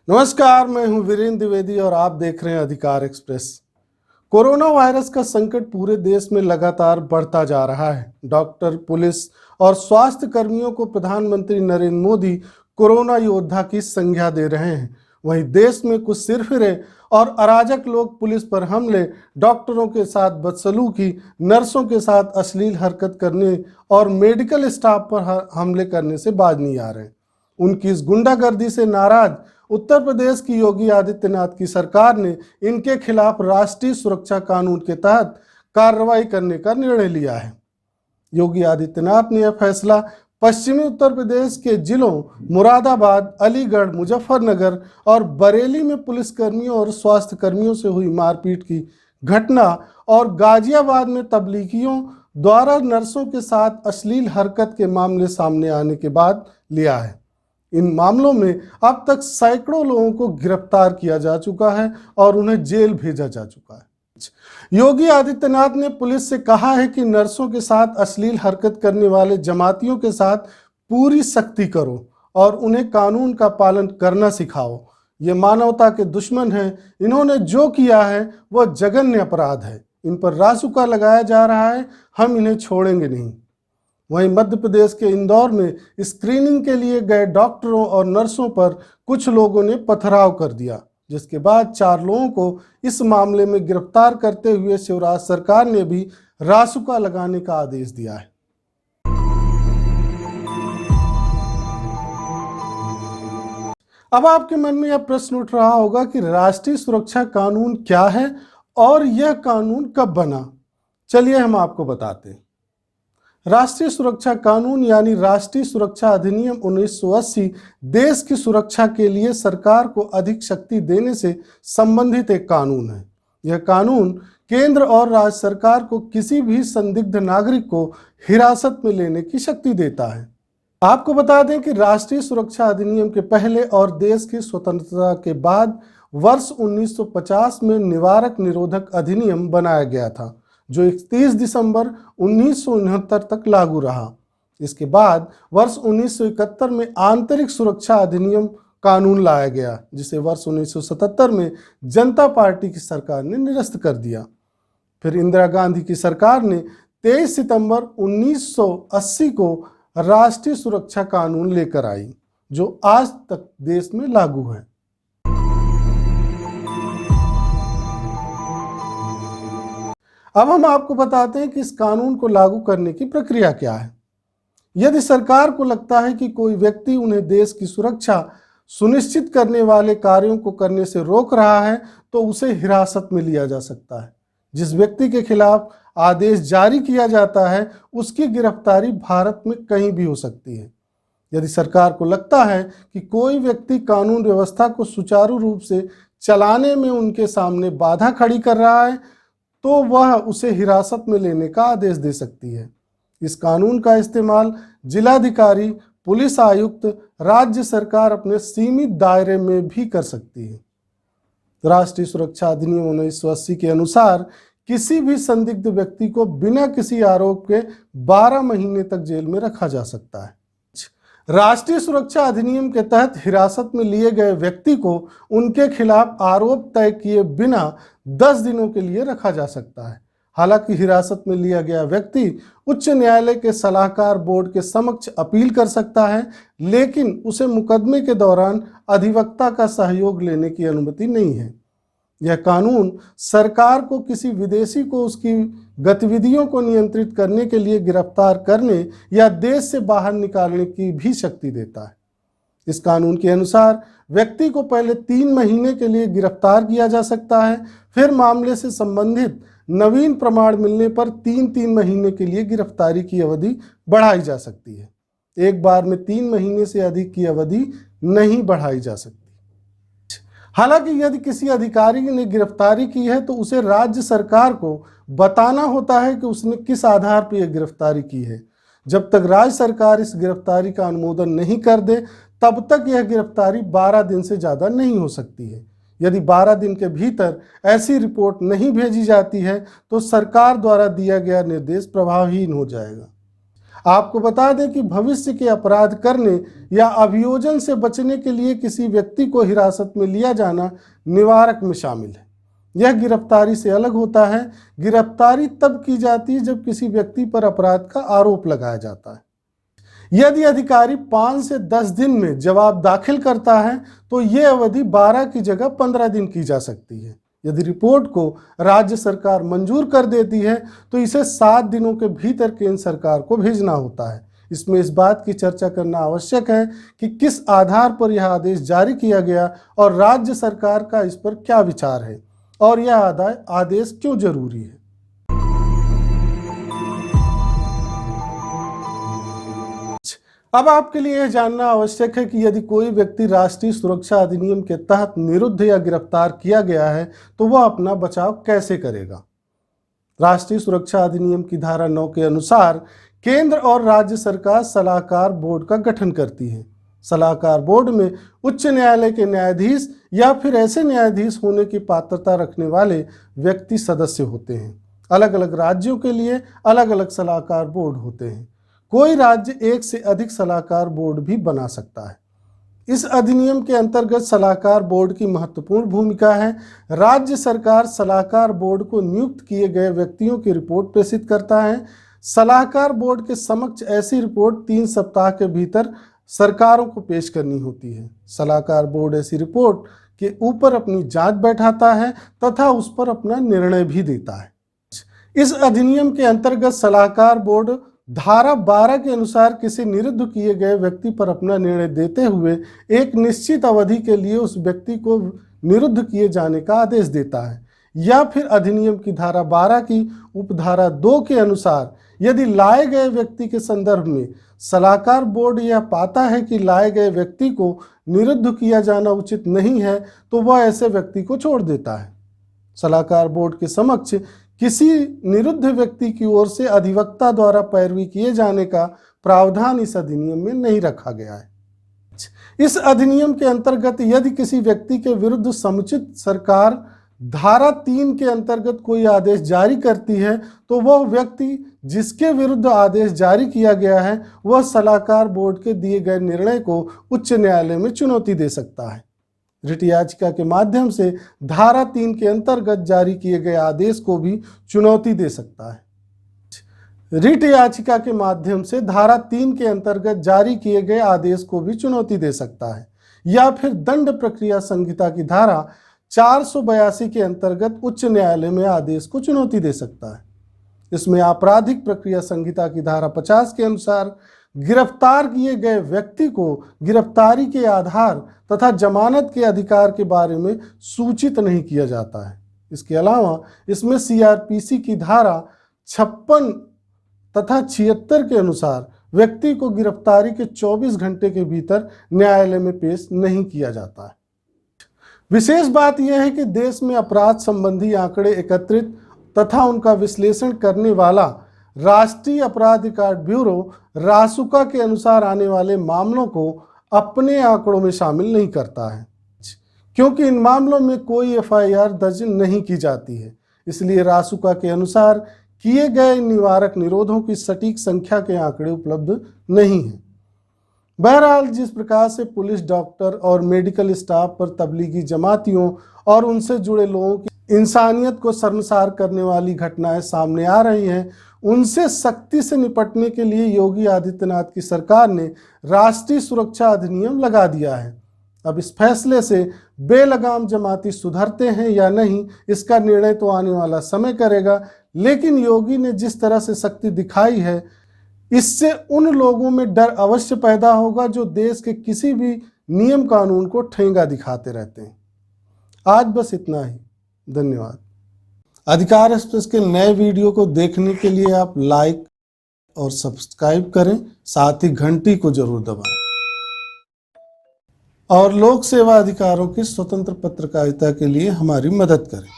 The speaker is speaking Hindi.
नमस्कार, मैं हूं वीरेंद्र द्विवेदी और आप देख रहे हैं अधिकार एक्सप्रेस। कोरोना वायरस का संकट पूरे देश में लगातार बढ़ता जा रहा है। डॉक्टर, पुलिस और स्वास्थ्य कर्मियों को प्रधानमंत्री नरेंद्र मोदी कोरोना योद्धा की संज्ञा दे रहे हैं। वहीं देश में कुछ सिरफिरे और अराजक लोग पुलिस पर हमले, डॉक्टरों के साथ बदसलूकी, नर्सों के साथ अश्लील हरकत करने और मेडिकल स्टाफ पर हमले करने से बाज नहीं आ रहे। उनकी इस गुंडागर्दी से नाराज उत्तर प्रदेश की योगी आदित्यनाथ की सरकार ने इनके खिलाफ राष्ट्रीय सुरक्षा कानून के तहत कार्रवाई करने का निर्णय लिया है। योगी आदित्यनाथ ने यह फैसला पश्चिमी उत्तर प्रदेश के जिलों मुरादाबाद, अलीगढ़, मुजफ्फरनगर और बरेली में पुलिसकर्मियों और स्वास्थ्य कर्मियों से हुई मारपीट की घटना और गाजियाबाद में तबलीगियों द्वारा नर्सों के साथ अश्लील हरकत के मामले सामने आने के बाद लिया है। इन मामलों में अब तक सैकड़ों लोगों को गिरफ्तार किया जा चुका है और उन्हें जेल भेजा जा चुका है। योगी आदित्यनाथ ने पुलिस से कहा है कि नर्सों के साथ अश्लील हरकत करने वाले जमातियों के साथ पूरी सख्ती करो और उन्हें कानून का पालन करना सिखाओ। ये मानवता के दुश्मन हैं। इन्होंने जो किया है वह जघन्य अपराध है। इन पर रासुका लगाया जा रहा है। हम इन्हें छोड़ेंगे नहीं। वहीं मध्य प्रदेश के इंदौर में स्क्रीनिंग के लिए गए डॉक्टरों और नर्सों पर कुछ लोगों ने पथराव कर दिया, जिसके बाद 4 लोगों को इस मामले में गिरफ्तार करते हुए शिवराज सरकार ने भी रासुका लगाने का आदेश दिया है। अब आपके मन में यह प्रश्न उठ रहा होगा कि राष्ट्रीय सुरक्षा कानून क्या है और यह कानून कब बना। चलिए हम आपको बताते हैं। राष्ट्रीय सुरक्षा कानून यानी राष्ट्रीय सुरक्षा अधिनियम 1980 देश की सुरक्षा के लिए सरकार को अधिक शक्ति देने से संबंधित एक कानून है। यह कानून केंद्र और राज्य सरकार को किसी भी संदिग्ध नागरिक को हिरासत में लेने की शक्ति देता है। आपको बता दें कि राष्ट्रीय सुरक्षा अधिनियम के पहले और देश की स्वतंत्रता के बाद वर्ष 1950 में निवारक निरोधक अधिनियम बनाया गया था, जो 31 दिसंबर 1969 तक लागू रहा। इसके बाद वर्ष 1971 में आंतरिक सुरक्षा अधिनियम कानून लाया गया, जिसे वर्ष 1977 में जनता पार्टी की सरकार ने निरस्त कर दिया। फिर इंदिरा गांधी की सरकार ने 23 सितंबर 1980 को राष्ट्रीय सुरक्षा कानून लेकर आई, जो आज तक देश में लागू है। अब हम आपको बताते हैं कि इस कानून को लागू करने की प्रक्रिया क्या है। यदि सरकार को लगता है कि कोई व्यक्ति उन्हें देश की सुरक्षा सुनिश्चित करने वाले कार्यों को करने से रोक रहा है, तो उसे हिरासत में लिया जा सकता है। जिस व्यक्ति के खिलाफ आदेश जारी किया जाता है, उसकी गिरफ्तारी भारत में कहीं भी हो सकती है। यदि सरकार को लगता है कि कोई व्यक्ति कानून व्यवस्था को सुचारू रूप से चलाने में उनके सामने बाधा खड़ी कर रहा है, तो वह उसे हिरासत में लेने का आदेश दे सकती है। इस कानून का इस्तेमाल जिलाधिकारी, पुलिस आयुक्त, राज्य सरकार अपने सीमित दायरे में भी कर सकती है। राष्ट्रीय सुरक्षा अधिनियम 1980 के अनुसार किसी भी संदिग्ध व्यक्ति को बिना किसी आरोप के 12 महीने तक जेल में रखा जा सकता है। राष्ट्रीय सुरक्षा अधिनियम के तहत हिरासत में लिए गए व्यक्ति को उनके खिलाफ आरोप तय किए बिना 10 दिनों के लिए रखा जा सकता है। हालांकि हिरासत में लिया गया व्यक्ति उच्च न्यायालय के सलाहकार बोर्ड के समक्ष अपील कर सकता है, लेकिन उसे मुकदमे के दौरान अधिवक्ता का सहयोग लेने की अनुमति नहीं है। यह कानून सरकार को किसी विदेशी को उसकी गतिविधियों को नियंत्रित करने के लिए गिरफ्तार करने या देश से बाहर निकालने की भी शक्ति देता है। इस कानून के अनुसार व्यक्ति को पहले 3 महीने के लिए गिरफ्तार किया जा सकता है, फिर मामले से संबंधित नवीन प्रमाण मिलने पर 3-3 महीने के लिए गिरफ्तारी की अवधि बढ़ाई जा सकती है। एक बार में 3 महीने से अधिक की अवधि नहीं बढ़ाई जा सकती। हालांकि यदि किसी अधिकारी ने गिरफ्तारी की है, तो उसे राज्य सरकार को बताना होता है कि उसने किस आधार पर यह गिरफ्तारी की है। जब तक राज्य सरकार इस गिरफ्तारी का अनुमोदन नहीं कर दे, तब तक यह गिरफ्तारी 12 दिन से ज़्यादा नहीं हो सकती है। यदि 12 दिन के भीतर ऐसी रिपोर्ट नहीं भेजी जाती है, तो सरकार द्वारा दिया गया निर्देश प्रभावहीन हो जाएगा। आपको बता दें कि भविष्य के अपराध करने या अभियोजन से बचने के लिए किसी व्यक्ति को हिरासत में लिया जाना निवारक में शामिल है। यह गिरफ्तारी से अलग होता है। गिरफ्तारी तब की जाती है जब किसी व्यक्ति पर अपराध का आरोप लगाया जाता है। यदि अधिकारी 5 से 10 दिन में जवाब दाखिल करता है तो यह अवधि 12 की जगह 15 दिन की जा सकती है। यदि रिपोर्ट को राज्य सरकार मंजूर कर देती है तो इसे 7 दिनों के भीतर केंद्र सरकार को भेजना होता है। इसमें इस बात की चर्चा करना आवश्यक है कि किस आधार पर यह आदेश जारी किया गया और राज्य सरकार का इस पर क्या विचार है और यह आदेश क्यों जरूरी है। अब आपके लिए यह जानना आवश्यक है कि यदि कोई व्यक्ति राष्ट्रीय सुरक्षा अधिनियम के तहत निरुद्ध या गिरफ्तार किया गया है तो वह अपना बचाव कैसे करेगा। राष्ट्रीय सुरक्षा अधिनियम की धारा 9 के अनुसार केंद्र और राज्य सरकार सलाहकार बोर्ड का गठन करती है। सलाहकार बोर्ड में उच्च न्यायालय के न्यायाधीश या फिर ऐसे न्यायाधीश होने की पात्रता रखने वाले व्यक्ति सदस्य होते हैं। अलग अलग राज्यों के लिए अलग अलग सलाहकार बोर्ड होते हैं। कोई राज्य एक से अधिक सलाहकार बोर्ड भी बना सकता है। इस अधिनियम के अंतर्गत सलाहकार बोर्ड की महत्वपूर्ण भूमिका है। राज्य सरकार सलाहकार बोर्ड को नियुक्त किए गए व्यक्तियों की रिपोर्ट प्रेषित करता है। सलाहकार बोर्ड के समक्ष ऐसी रिपोर्ट 3 सप्ताह के भीतर सरकारों को पेश करनी होती है। सलाहकार बोर्ड ऐसी रिपोर्ट के ऊपर अपनी जांच बैठाता है तथा उस पर अपना निर्णय भी देता है। इस अधिनियम के अंतर्गत सलाहकार बोर्ड धारा 12 के अनुसार किसी निरुद्ध किए गए व्यक्ति पर अपना निर्णय देते हुए एक निश्चित अवधि के लिए उस व्यक्ति को निरुद्ध किए जाने का आदेश देता है, या फिर अधिनियम की धारा 12 की उपधारा 2 के अनुसार यदि लाए गए व्यक्ति के संदर्भ में सलाहकार बोर्ड यह पाता है कि लाए गए व्यक्ति को निरुद्ध किया जाना उचित नहीं है तो वह ऐसे व्यक्ति को छोड़ देता है। सलाहकार बोर्ड के समक्ष किसी निरुद्ध व्यक्ति की ओर से अधिवक्ता द्वारा पैरवी किए जाने का प्रावधान इस अधिनियम में नहीं रखा गया है। इस अधिनियम के अंतर्गत यदि किसी व्यक्ति के विरुद्ध समुचित सरकार धारा 3 के अंतर्गत कोई आदेश जारी करती है तो वह व्यक्ति जिसके विरुद्ध आदेश जारी किया गया है वह सलाहकार बोर्ड के दिए गए निर्णय को उच्च न्यायालय में चुनौती दे सकता है। रिट याचिका के माध्यम से धारा 3 के अंतर्गत जारी किए गए आदेश को भी चुनौती दे सकता है। रिट याचिका के माध्यम से धारा 3 के अंतर्गत जारी किए गए आदेश को भी चुनौती दे सकता है, या फिर दंड प्रक्रिया संहिता की धारा 482 के अंतर्गत उच्च न्यायालय में आदेश को चुनौती दे सकता है। इसमें आपराधिक प्रक्रिया संहिता की धारा 50 के अनुसार गिरफ्तार किए गए व्यक्ति को गिरफ्तारी के आधार तथा जमानत के अधिकार के बारे में सूचित नहीं किया जाता है। इसके अलावा इसमें सीआरपीसी की धारा 56 तथा 76 के अनुसार व्यक्ति को गिरफ्तारी के 24 घंटे के भीतर न्यायालय में पेश नहीं किया जाता है। विशेष बात यह है कि देश में अपराध संबंधी आंकड़े एकत्रित तथा उनका विश्लेषण करने वाला राष्ट्रीय अपराध रिकॉर्ड ब्यूरो रासुका के अनुसार आने वाले मामलों को अपने आंकड़ों में शामिल नहीं करता है, क्योंकि इन मामलों में कोई एफआईआर दर्ज नहीं की जाती है। इसलिए रासुका के अनुसार किए गए निवारक निरोधों की सटीक संख्या के आंकड़े उपलब्ध नहीं हैं। बहरहाल जिस प्रकार से पुलिस, डॉक्टर और मेडिकल स्टाफ पर तबलीगी जमातियों और उनसे जुड़े लोगों की इंसानियत को शर्मसार करने वाली घटनाएं सामने आ रही हैं, उनसे सख्ती से निपटने के लिए योगी आदित्यनाथ की सरकार ने राष्ट्रीय सुरक्षा अधिनियम लगा दिया है। अब इस फैसले से बेलगाम जमाती सुधरते हैं या नहीं, इसका निर्णय तो आने वाला समय करेगा, लेकिन योगी ने जिस तरह से सख्ती दिखाई है इससे उन लोगों में डर अवश्य पैदा होगा जो देश के किसी भी नियम कानून को ठेंगा दिखाते रहते हैं। आज बस इतना ही। धन्यवाद। अधिकार एक्सप्रेस के नए वीडियो को देखने के लिए आप लाइक और सब्सक्राइब करें, साथ ही घंटी को जरूर दबाएं और लोक सेवा अधिकारों की स्वतंत्र पत्रकारिता के लिए हमारी मदद करें।